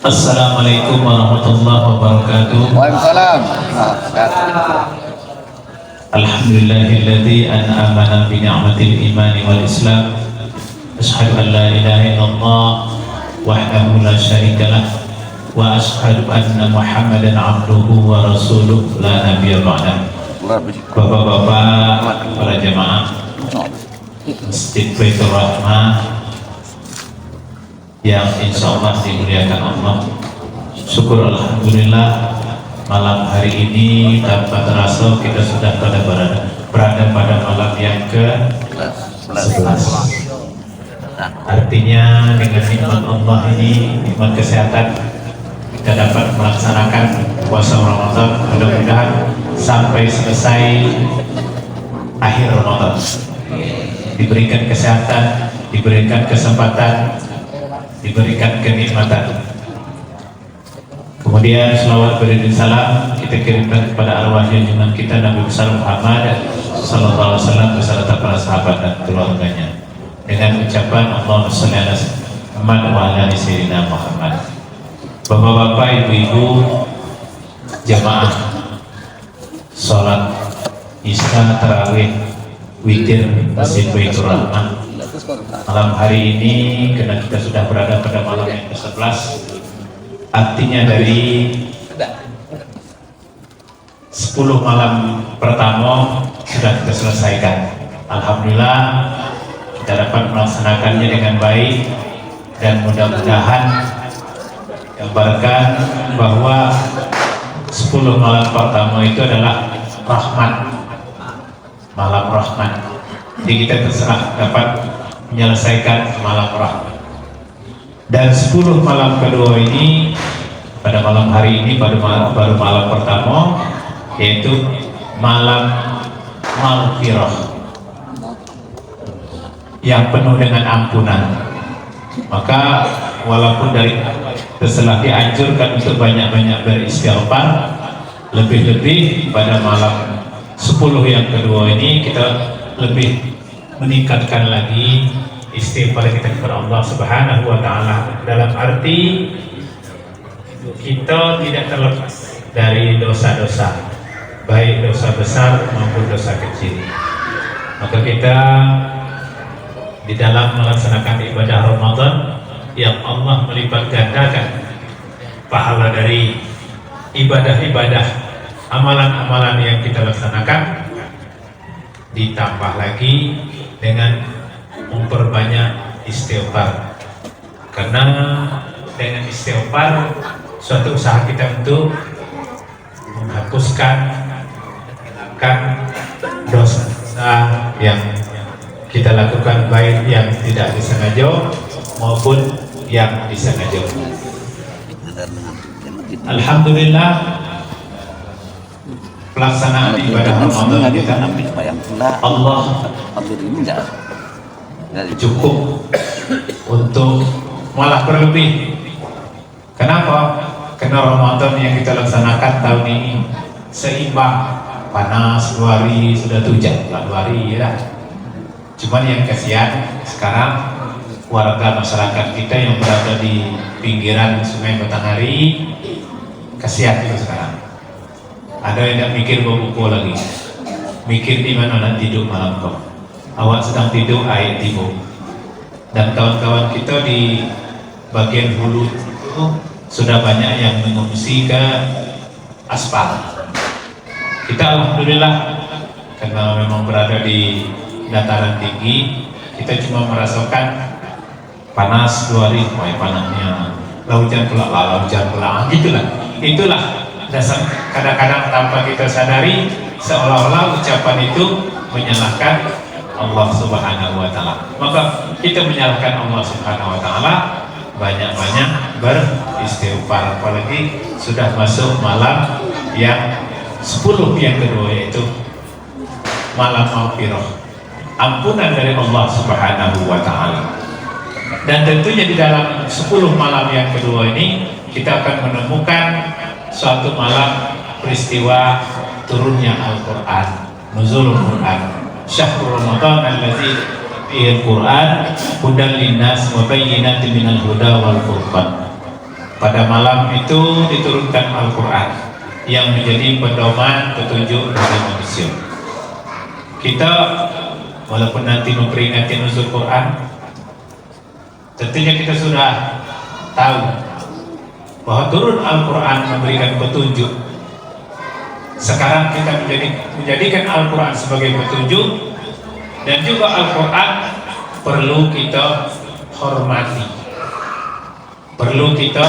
Assalamualaikum warahmatullahi wabarakatuh. Waalaikumsalam. Alhamdulillahilladzi an'amana bi ni'matil imani wal islam. Asyhadu an la ilaha illallah wahdahu la syarikalah wa asyhadu anna Muhammadan abduhu wa rasuluh la nabiyya ba'dah. Bapak-bapak, para jamaah Masjid Baitur Rahmah yang insya Allah dimuliakan Allah, syukur alhamdulillah malam hari ini tanpa terasa kita sudah berada pada malam yang ke-11. Artinya dengan nikmat Allah ini, nikmat kesehatan, kita dapat melaksanakan puasa Ramadan mudah-mudahan sampai selesai akhir Ramadan. Diberikan kesehatan, diberikan kesempatan, diberikan kenikmatan. Kemudian selawat beriring salam kita kirimkan kepada arwah junjungan kita Nabi besar Muhammad sallallahu alaihi wasallam beserta para sahabat dan keluarganya dengan ucapan Allahumma shalli ala Muhammad wa ala ali sayyidina Muhammad. Bapak-bapak, ibu-ibu, jamaah salat Isya, tarawih, witir Masjid Baitur Rahmah. Malam hari ini karena kita sudah berada pada malam yang ke-11, artinya dari 10 malam pertama sudah kita selesaikan. Alhamdulillah kita dapat melaksanakannya dengan baik dan mudah-mudahan gambarkan bahwa 10 malam pertama itu adalah rahmat, malam rahmat. Jadi kita terserah dapat menyelesaikan malam rahmat. Dan 10 malam kedua ini, pada malam hari ini baru malam pertama, yaitu malam maghfirah yang penuh dengan ampunan. Maka walaupun dari setelah dianjurkan untuk banyak-banyak beristighfar, lebih-lebih pada malam 10 yang kedua ini kita lebih meningkatkan lagi istighfar kita kepada Allah Subhanahu wa taala, dalam arti kita tidak terlepas dari dosa-dosa, baik dosa besar maupun dosa kecil. Maka kita di dalam melaksanakan ibadah Ramadan yang Allah melipat gandakan pahala dari ibadah-ibadah, amalan-amalan yang kita laksanakan, ditambah lagi dengan memperbanyak istighfar. Karena dengan istighfar suatu usaha kita untuk menghapuskan dosa yang kita lakukan, baik yang tidak disengaja maupun yang disengaja. Alhamdulillah pelaksanaan ibadah Ramadan kita Allah cukup untuk malah berlebih. Kenapa? Karena Ramadan yang kita laksanakan tahun ini seimbang, panas 2 hari sudah hujan 2 hari ya. Cuman yang kasihan sekarang warga masyarakat kita yang berada di pinggiran Sungai Batanghari, kasihan itu sekarang. Ada yang tidak mikir buku lagi, mikir di mana nak tidur malam kau. Awak sedang tidur, air timbul. Dan kawan-kawan kita di bagian hulu itu sudah banyak yang mengungsi ke aspal. Kita alhamdulillah karena memang berada di dataran tinggi, kita cuma merasakan panas 2 hari, panasnya, hujan pula, gitulah. Itulah dasar. Kadang-kadang tanpa kita sadari seolah-olah ucapan itu menyalahkan Allah Subhanahu wa taala. Maka kita menyalahkan Allah Subhanahu wa taala, banyak-banyak beristighfar, apalagi sudah masuk malam yang 10 yang kedua, yaitu malam maghfirah, ampunan dari Allah Subhanahu wa taala. Dan tentunya di dalam 10 malam yang kedua ini kita akan menemukan suatu malam peristiwa turunnya Al-Quran, nuzulul Quran. Syahrul Ramadan allazi Quran hudan linnas wa bayyinatin minal huda wal furqan. Pada malam itu diturunkan Al-Quran yang menjadi pedoman petunjuk bagi manusia. Kita walaupun nanti memperingati nuzul Quran, tentunya kita sudah tahu bahwa turun Al-Quran memberikan petunjuk. Sekarang kita menjadikan Al-Quran sebagai petunjuk, dan juga Al-Quran perlu kita hormati, perlu kita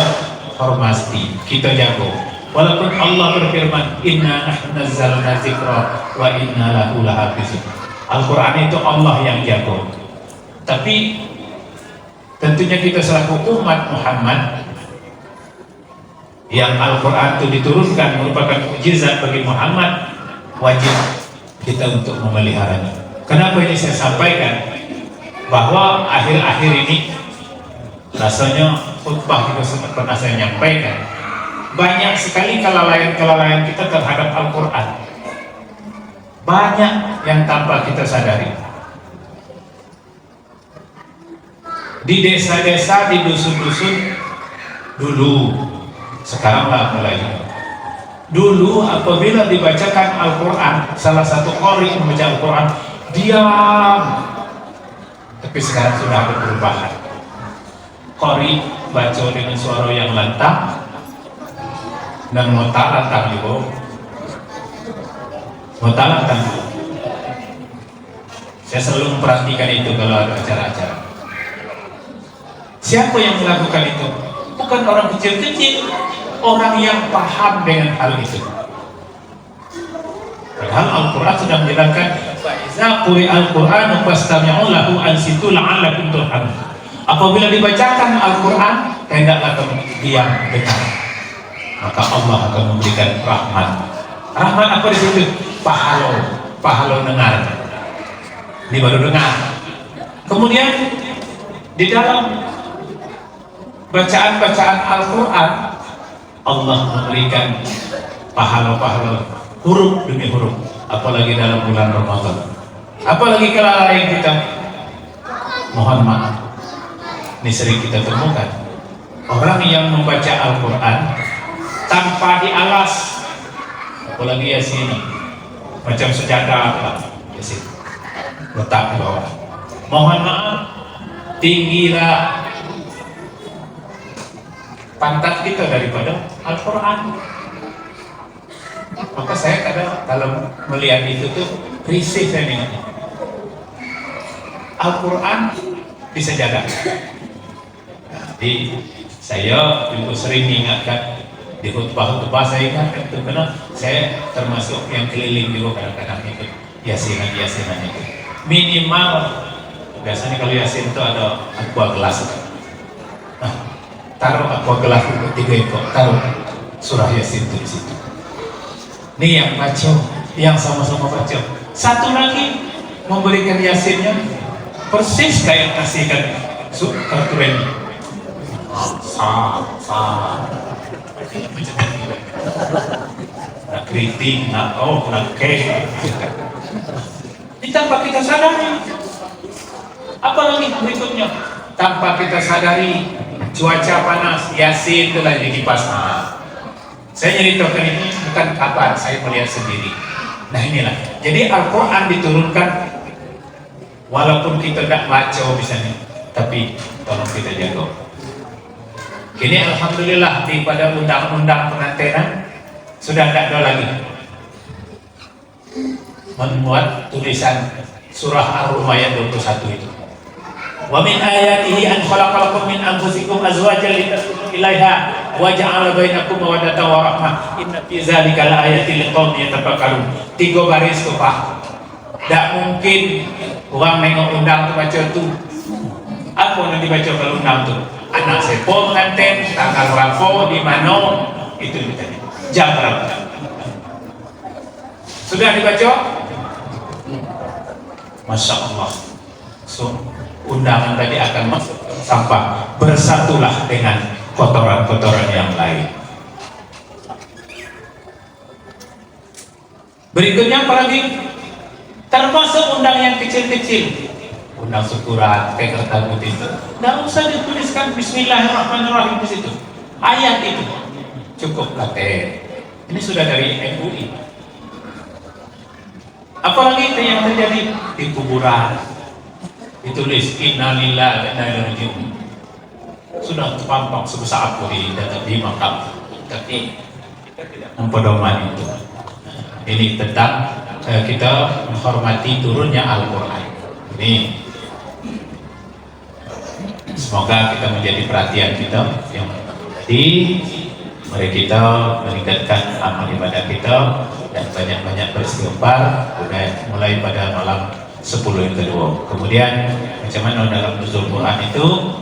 hormati, kita jago. Walaupun Allah berfirman, Inna nahnu nazzalna dzikra wa inna lahu lahafizun. Al-Quran itu Allah yang jago. Tapi tentunya kita selaku umat Muhammad yang Al-Quran itu diturunkan merupakan mukjizat bagi Muhammad, wajib kita untuk memeliharanya. Kenapa ini saya sampaikan? Bahwa akhir-akhir ini rasanya khutbah juga sempat pernah saya nyampaikan, banyak sekali kelalaian kita terhadap Al-Quran. Banyak yang tanpa kita sadari. Di desa-desa, di dusun-dusun dulu, sekarang lah apalagi. Dulu apabila dibacakan Al-Quran, salah satu qari membaca Al-Quran, diam. Tapi sekarang sudah ada perubahan. Qari baca dengan suara yang lantang dan mota lantang juga. Mota lantang juga. Saya selalu memperhatikan itu kalau ada acara-acara. Siapa yang melakukan itu? Bukan orang kecil-kecil, orang yang paham dengan hal itu. Padahal Al-Quran sudah menjelaskan, "Fa'iza quri'al Qur'anu fastami'u lahu ansitu la'allakum turhamun." Apabila dibacakan Al-Quran, hendaklah kamu diam dengar, maka Allah akan memberikan rahmat. Rahmat apa di situ? Pahala dengar. Ini baru dengar. Kemudian di dalam bacaan-bacaan Al-Quran, Allah memberikan pahala-pahala huruf demi huruf, apalagi dalam bulan Ramadan. Apalagi kelalaian kita, mohon maaf, ini sering kita temukan orang yang membaca Al-Quran tanpa dialas, apalagi Yasin, macam sejadah Yasin letak di bawah. Mohon maaf, tinggilah pantat kita daripada Al-Quran. Maka saya kadang dalam melihat itu tuh risih saya nih. Al-Quran bisa jaga. Jadi saya juga sering mengingatkan di khutbah-khutbah saya ingatkan itu, karena saya termasuk yang keliling juga kadang-kadang ikut yasinan itu. Minimal biasanya kalau yasin itu ada aqua gelas. Nah, taruh aqua gelas itu 3 ekor, taruh surah yasin itu di situ. Ini yang baca, yang sama-sama baca. Satu lagi memberikan yasinnya persis kayak kasihkan kartu remi. Nak kritik, nak kek. Ini tanpa kita sadari. Apalagi berikutnya, tanpa kita sadari cuaca panas, yasin itu lagi kipas. Saya ceritakan ini bukan kabar, saya melihat sendiri. Nah inilah, jadi Al-Quran diturunkan walaupun kita tidak baca misalnya, tapi tolong kita jaga. Kini alhamdulillah di pada undang-undang pengantinan sudah tidak ada lagi membuat tulisan surah Ar-Rum ayat 21 itu. Wa min ayatihi an khalaqalakum min anfusikum azwajan litaskunu ilaiha wa ja'ala bainakum mawaddatan wa rahmah inna fi dzalika laayatin liqaumin yatafakkarun. 3 baris tuh Pak. Tidak mungkin orang nengok undang tuh baca tuh. Apa yang dibaca kalau undang tuh? Anak sepo pengantin, tanggal berapa, di mana, itu ditanya. Jam berapa? Sudah dibaca? Masya Allah. So, undangan tadi akan masuk sampah. Bersatulah dengan kotoran-kotoran yang lain. Berikutnya apalagi? Termasuk undang yang kecil-kecil. undang syukuran kayak kertas putih itu, nggak usah dituliskan Bismillahirrahmanirrahim di situ. Ayat itu cukup teh. Ini sudah dari MUI. Apalagi itu yang terjadi di kuburan, ditulis innalillahi wa inna ilaihi raji'un. Sudah terpampang sebesar aku di makam, tapi kita tidak mempedoman itu. Ini tentang kita menghormati turunnya Al-Quran. Ini semoga kita menjadi perhatian kita yang tadi. Mari kita meningkatkan amal ibadah kita dan banyak-banyak beristighfar mulai pada malam 10 yang kedua. Kemudian macam mana dalam nuzul Quran itu,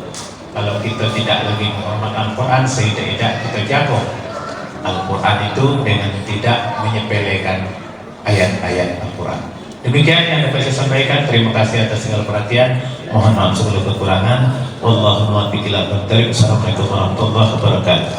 kalau kita tidak lagi menghormati Al-Quran, sehingga kita jaga Al-Quran itu dengan tidak menyepelekan ayat-ayat Al-Quran. Demikian yang dapat saya sampaikan. Terima kasih atas segala perhatian. Mohon maaf segala kekurangan. Wallahumma biqilal. Assalamualaikum warahmatullahi wabarakatuh.